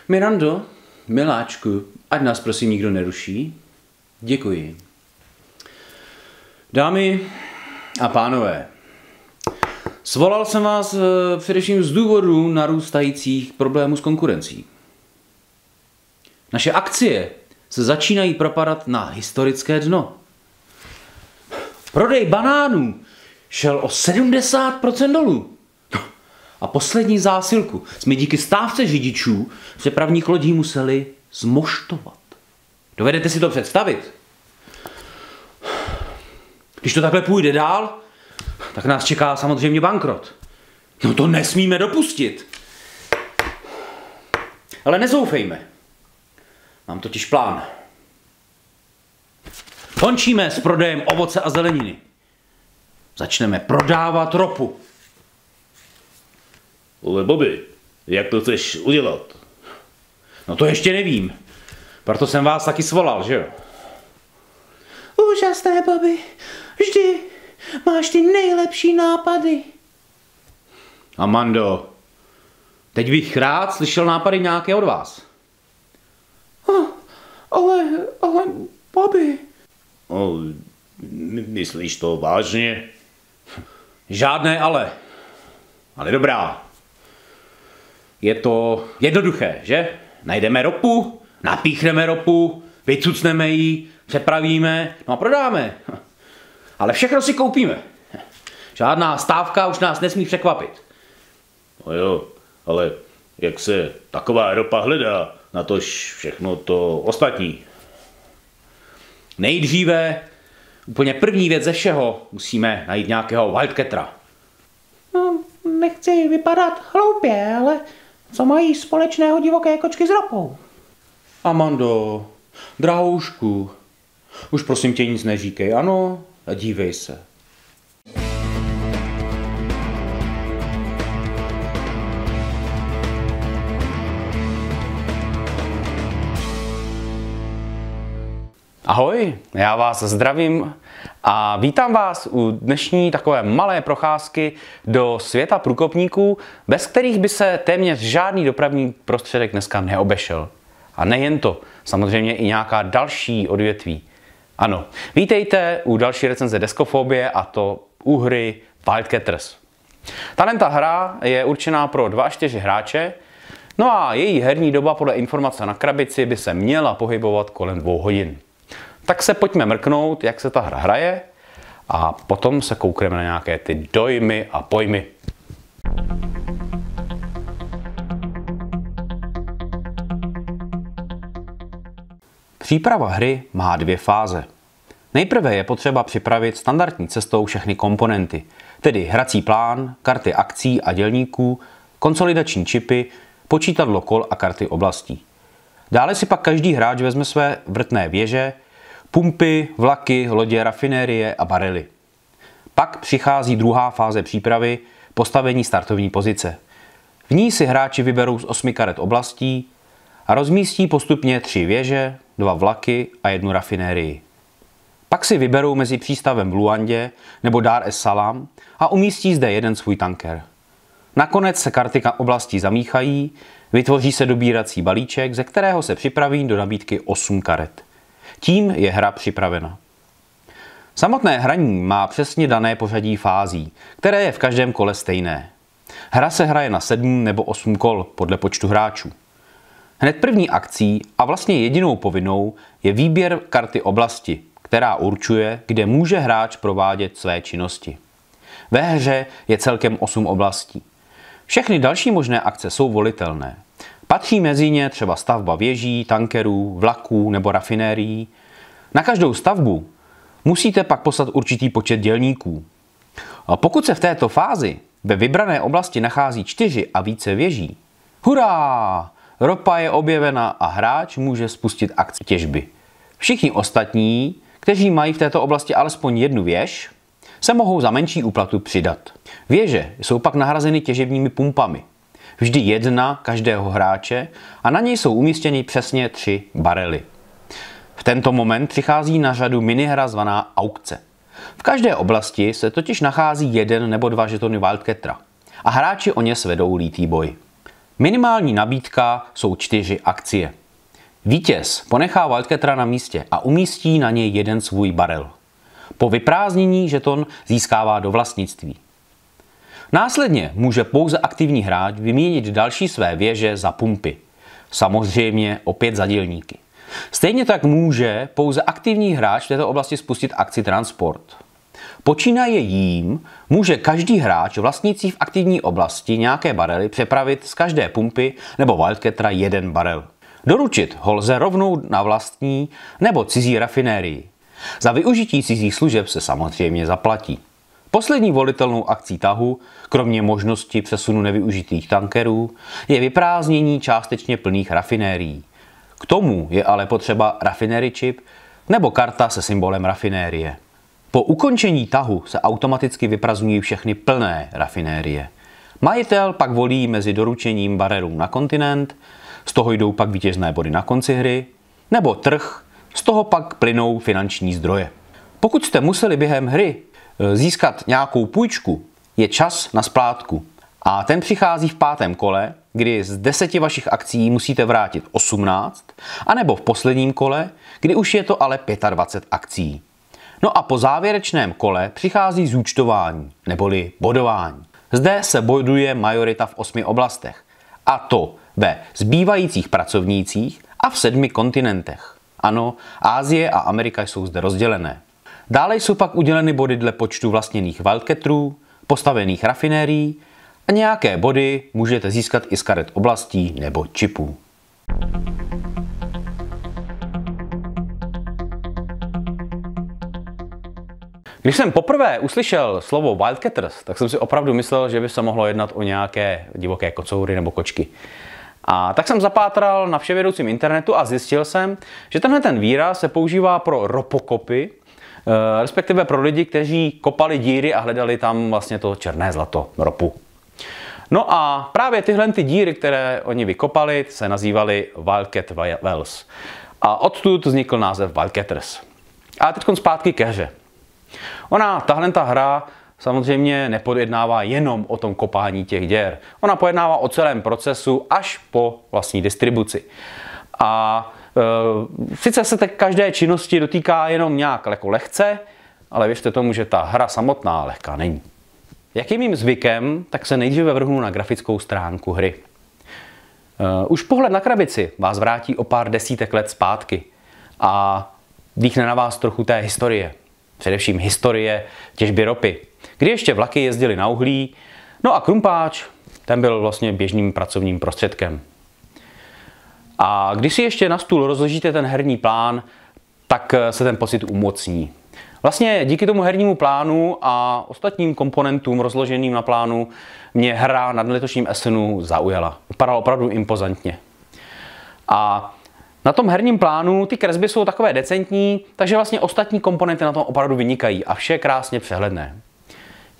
Mirando, miláčku, ať nás prosím nikdo neruší. Děkuji. Dámy a pánové, svolal jsem vás především z důvodu narůstajících problémů s konkurencí. Naše akcie se začínají propadat na historické dno. Prodej banánů šel o 70% dolů. A poslední zásilku jsme díky stávce řidičů přepravních lodí museli zmoštovat. Dovedete si to představit? Když to takhle půjde dál, tak nás čeká samozřejmě bankrot. No to nesmíme dopustit. Ale nezoufejme. Mám totiž plán. Končíme s prodejem ovoce a zeleniny. Začneme prodávat ropu. Ale Bobby, jak to chceš udělat? No to ještě nevím. Proto jsem vás taky svolal, že jo? Úžasné, Bobby. Vždy máš ty nejlepší nápady. Amando, teď bych rád slyšel nápady nějaké od vás. Ale, Bobby. Myslíš to vážně? Žádné ale. Ale dobrá. Je to jednoduché, že? Najdeme ropu, napíchneme ropu, vycucneme ji, přepravíme, no a prodáme. Ale všechno si koupíme. Žádná stávka už nás nesmí překvapit. No jo, ale jak se taková ropa hledá, na tož všechno to ostatní? Nejdříve, úplně první věc ze všeho, musíme najít nějakého Wildcattera. No, nechci vypadat hloupě, ale co mají společného divoké kočky s ropou? Amando, drahoušku, už prosím tě nic neříkej, ano? A dívej se. Ahoj, já vás zdravím a vítám vás u dnešní takové malé procházky do světa průkopníků, bez kterých by se téměř žádný dopravní prostředek dneska neobešel. A nejen to, samozřejmě i nějaká další odvětví. Ano, vítejte u další recenze Deskofobie, a to u hry Wildcatters. Ta hra je určená pro 2 až 4 hráče, no a její herní doba podle informace na krabici by se měla pohybovat kolem 2 hodin. Tak se pojďme mrknout, jak se ta hra hraje, a potom se koukneme na nějaké ty dojmy a pojmy. Příprava hry má 2 fáze. Nejprve je potřeba připravit standardní cestou všechny komponenty, tedy hrací plán, karty akcí a dělníků, konsolidační čipy, počítadlo kol a karty oblastí. Dále si pak každý hráč vezme své vrtné věže, pumpy, vlaky, lodě, rafinérie a barely. Pak přichází druhá fáze přípravy, postavení startovní pozice. V ní si hráči vyberou z 8 karet oblastí a rozmístí postupně 3 věže, 2 vlaky a 1 rafinérii. Pak si vyberou mezi přístavem v Luandě nebo Dar es Salaam a umístí zde jeden svůj tanker. Nakonec se karty oblastí zamíchají, vytvoří se dobírací balíček, ze kterého se připraví do nabídky 8 karet. Tím je hra připravena. Samotné hraní má přesně dané pořadí fází, které je v každém kole stejné. Hra se hraje na 7 nebo 8 kol podle počtu hráčů. Hned první akcí a vlastně jedinou povinnou je výběr karty oblasti, která určuje, kde může hráč provádět své činnosti. Ve hře je celkem 8 oblastí. Všechny další možné akce jsou volitelné. Patří mezi ně třeba stavba věží, tankerů, vlaků nebo rafinérií. Na každou stavbu musíte pak poslat určitý počet dělníků. A pokud se v této fázi ve vybrané oblasti nachází 4 a více věží, hurá! Ropa je objevena a hráč může spustit akci těžby. Všichni ostatní, kteří mají v této oblasti alespoň 1 věž, se mohou za menší úplatu přidat. Věže jsou pak nahrazeny těžebními pumpami. Vždy 1 každého hráče a na něj jsou umístěny přesně 3 barely. V tento moment přichází na řadu minihra zvaná aukce. V každé oblasti se totiž nachází 1 nebo 2 žetony Wildcattera a hráči o ně svedou lítý boj. Minimální nabídka jsou 4 akcie. Vítěz ponechá wildcattera na místě a umístí na něj jeden svůj barel. Po vyprázdnění žeton získává do vlastnictví. Následně může pouze aktivní hráč vyměnit další své věže za pumpy. Samozřejmě opět za dělníky. Stejně tak může pouze aktivní hráč v této oblasti spustit akci Transport. Počínaje jím může každý hráč vlastnící v aktivní oblasti nějaké barely přepravit z každé pumpy nebo wildcattera jeden barel. Doručit ho lze rovnou na vlastní nebo cizí rafinérii. Za využití cizích služeb se samozřejmě zaplatí. Poslední volitelnou akcí tahu, kromě možnosti přesunu nevyužitých tankerů, je vyprázdnění částečně plných rafinérií. K tomu je ale potřeba rafinery chip nebo karta se symbolem rafinérie. Po ukončení tahu se automaticky vyprazdňují všechny plné rafinérie. Majitel pak volí mezi doručením barelů na kontinent, z toho jdou pak vítězné body na konci hry, nebo trh, z toho pak plynou finanční zdroje. Pokud jste museli během hry získat nějakou půjčku, je čas na splátku. A ten přichází v 5. kole, kdy z 10 vašich akcí musíte vrátit 18, anebo v posledním kole, kdy už je to ale 25 akcí. No a po závěrečném kole přichází zúčtování, neboli bodování. Zde se boduje majorita v 8 oblastech, a to ve zbývajících pracovnících a v 7 kontinentech. Ano, Asie a Amerika jsou zde rozdělené. Dále jsou pak uděleny body dle počtu vlastněných wildcatterů, postavených rafinérií a nějaké body můžete získat i z karet oblastí nebo čipů. Když jsem poprvé uslyšel slovo Wildcatters, tak jsem si opravdu myslel, že by se mohlo jednat o nějaké divoké kocoury nebo kočky. A tak jsem zapátral na vševědoucím internetu a zjistil jsem, že tenhle ten výraz se používá pro ropokopy, respektive pro lidi, kteří kopali díry a hledali tam vlastně to černé zlato, ropu. No a právě tyhle ty díry, které oni vykopali, se nazývaly Wildcat Wells. A odtud vznikl název Wildcatters. A teď zpátky ke hře. Tahle hra samozřejmě nepojednává jenom o tom kopání těch děr. Ona pojednává o celém procesu až po vlastní distribuci. A sice se tak každé činnosti dotýká jenom nějak jako lehce, ale věřte tomu, že ta hra samotná lehká není. Jak je mým zvykem, tak se nejdříve vrhnu na grafickou stránku hry. Už pohled na krabici vás vrátí o pár desítek let zpátky a dýchne na vás trochu té historie. Především historie těžby ropy, kdy ještě vlaky jezdily na uhlí, no a krumpáč, ten byl vlastně běžným pracovním prostředkem. A když si ještě na stůl rozložíte ten herní plán, tak se ten pocit umocní. Vlastně díky tomu hernímu plánu a ostatním komponentům rozloženým na plánu mě hra na letošním Essenu zaujala. Vypadala opravdu impozantně. A na tom herním plánu ty kresby jsou takové decentní, takže vlastně ostatní komponenty na tom opravdu vynikají a vše je krásně přehledné.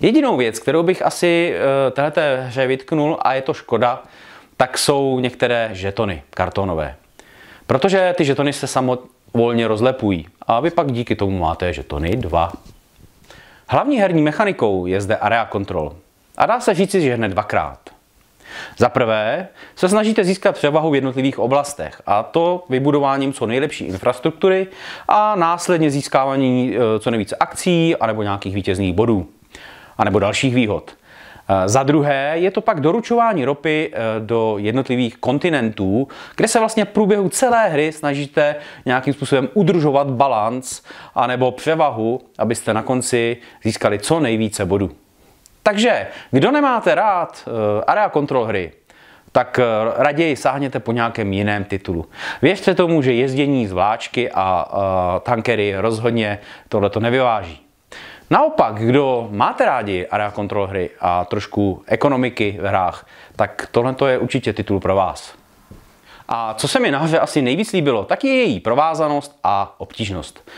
Jedinou věc, kterou bych asi této hře vytknul, a je to škoda, tak jsou některé žetony kartonové. Protože ty žetony se samovolně rozlepují a vy pak díky tomu máte žetony 2. Hlavní herní mechanikou je zde area control. A dá se říci, že hned 2krát. Za prvé se snažíte získat převahu v jednotlivých oblastech, a to vybudováním co nejlepší infrastruktury a následně získávání co nejvíce akcí anebo nějakých vítězných bodů anebo dalších výhod. Za druhé je to pak doručování ropy do jednotlivých kontinentů, kde se vlastně v průběhu celé hry snažíte nějakým způsobem udržovat balanc anebo převahu, abyste na konci získali co nejvíce bodů. Takže, kdo nemáte rád area control hry, tak raději sáhněte po nějakém jiném titulu. Věřte tomu, že jezdění z vláčky a tankery rozhodně tohleto nevyváží. Naopak, kdo máte rádi area control hry a trošku ekonomiky v hrách, tak tohle je určitě titul pro vás. A co se mi na hře asi nejvíc líbilo, tak je její provázanost a obtížnost.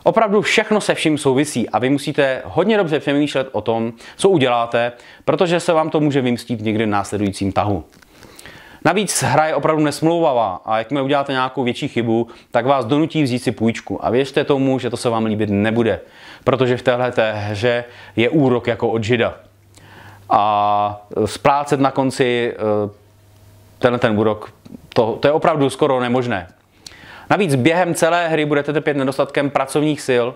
Opravdu všechno se vším souvisí a vy musíte hodně dobře přemýšlet o tom, co uděláte, protože se vám to může vymstít někdy v následujícím tahu. Navíc hra je opravdu nesmlouvavá a jakmile uděláte nějakou větší chybu, tak vás donutí vzít si půjčku. A věřte tomu, že to se vám líbit nebude, protože v téhleté hře je úrok jako od žida. A splácet na konci ten úrok, to je opravdu skoro nemožné. Navíc během celé hry budete trpět nedostatkem pracovních sil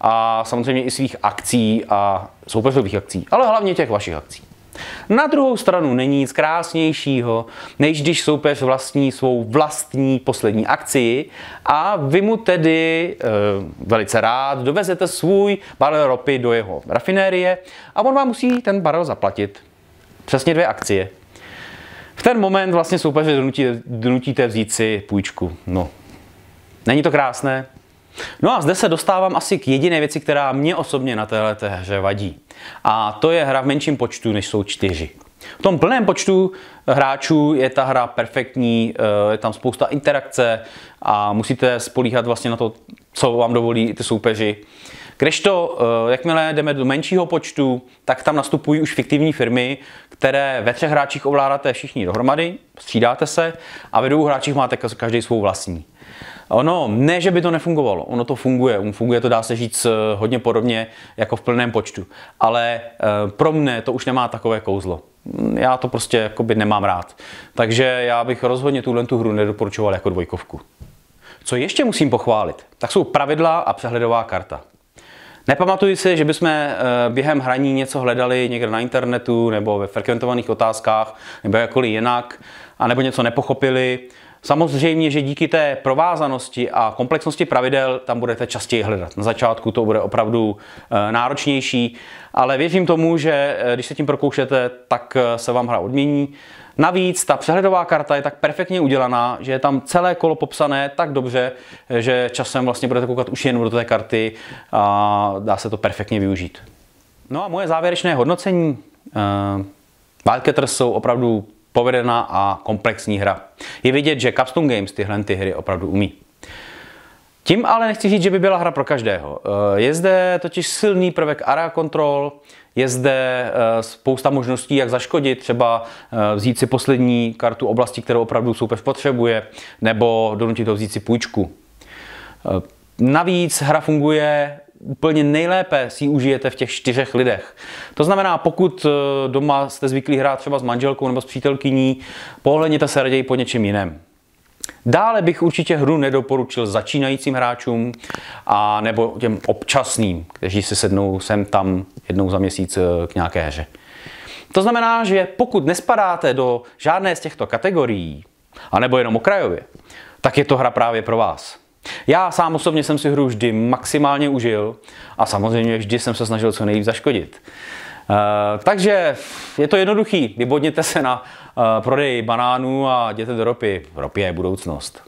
a samozřejmě i svých akcí a soupeřových akcí, ale hlavně těch vašich akcí. Na druhou stranu není nic krásnějšího, než když soupeř vlastní svou vlastní poslední akci a vy mu tedy velice rád dovezete svůj barel ropy do jeho rafinérie a on vám musí ten barel zaplatit. Přesně 2 akcie. V ten moment vlastně soupeře donutíte vzít si půjčku. No, není to krásné? No a zde se dostávám asi k jediné věci, která mě osobně na této hře vadí. A to je hra v menším počtu, než jsou 4. V tom plném počtu hráčů je ta hra perfektní, je tam spousta interakce a musíte spolíhat vlastně na to, co vám dovolí ty soupeři. Kdežto, jakmile jdeme do menšího počtu, tak tam nastupují už fiktivní firmy, které ve 3 hráčích ovládáte všichni dohromady, střídáte se a ve 2 hráčích máte každý svou vlastní. Ono, ne, že by to nefungovalo, ono to funguje. Funguje to, dá se říct, hodně podobně jako v plném počtu. Ale pro mne to už nemá takové kouzlo. Já to prostě jakoby nemám rád. Takže já bych rozhodně tu hru nedoporučoval jako 2. Co ještě musím pochválit, tak jsou pravidla a přehledová karta. Nepamatuji si, že bychom během hraní něco hledali někde na internetu nebo ve frekventovaných otázkách nebo jakkoliv jinak, anebo něco nepochopili. Samozřejmě, že díky té provázanosti a komplexnosti pravidel tam budete častěji hledat. Na začátku to bude opravdu náročnější, ale věřím tomu, že když se tím prokoušete, tak se vám hra odmění. Navíc ta přehledová karta je tak perfektně udělaná, že je tam celé kolo popsané tak dobře, že časem vlastně budete koukat už jen do té karty a dá se to perfektně využít. No a moje závěrečné hodnocení. Wildcatters jsou opravdu povedená a komplexní hra. Je vidět, že Capstone Games tyhle hry opravdu umí. Tím ale nechci říct, že by byla hra pro každého. Je zde totiž silný prvek area control, je zde spousta možností, jak zaškodit, třeba vzít si poslední kartu oblasti, kterou opravdu soupeř potřebuje, nebo donutit ho vzít si půjčku. Navíc hra funguje úplně nejlépe, si ji užijete v těch 4 lidech. To znamená, pokud doma jste zvyklí hrát třeba s manželkou nebo s přítelkyní, pohlédněte se raději po něčem jiném. Dále bych určitě hru nedoporučil začínajícím hráčům a nebo těm občasným, kteří si sednou sem tam jednou za měsíc k nějaké hře. To znamená, že pokud nespadáte do žádné z těchto kategorií, anebo jenom okrajově, tak je to hra právě pro vás. Já sám osobně jsem si hru vždy maximálně užil a samozřejmě vždy jsem se snažil co nejvíc zaškodit. Takže je to jednoduchý, vybodněte se na prodej banánů a jděte do ropy. V ropě je budoucnost.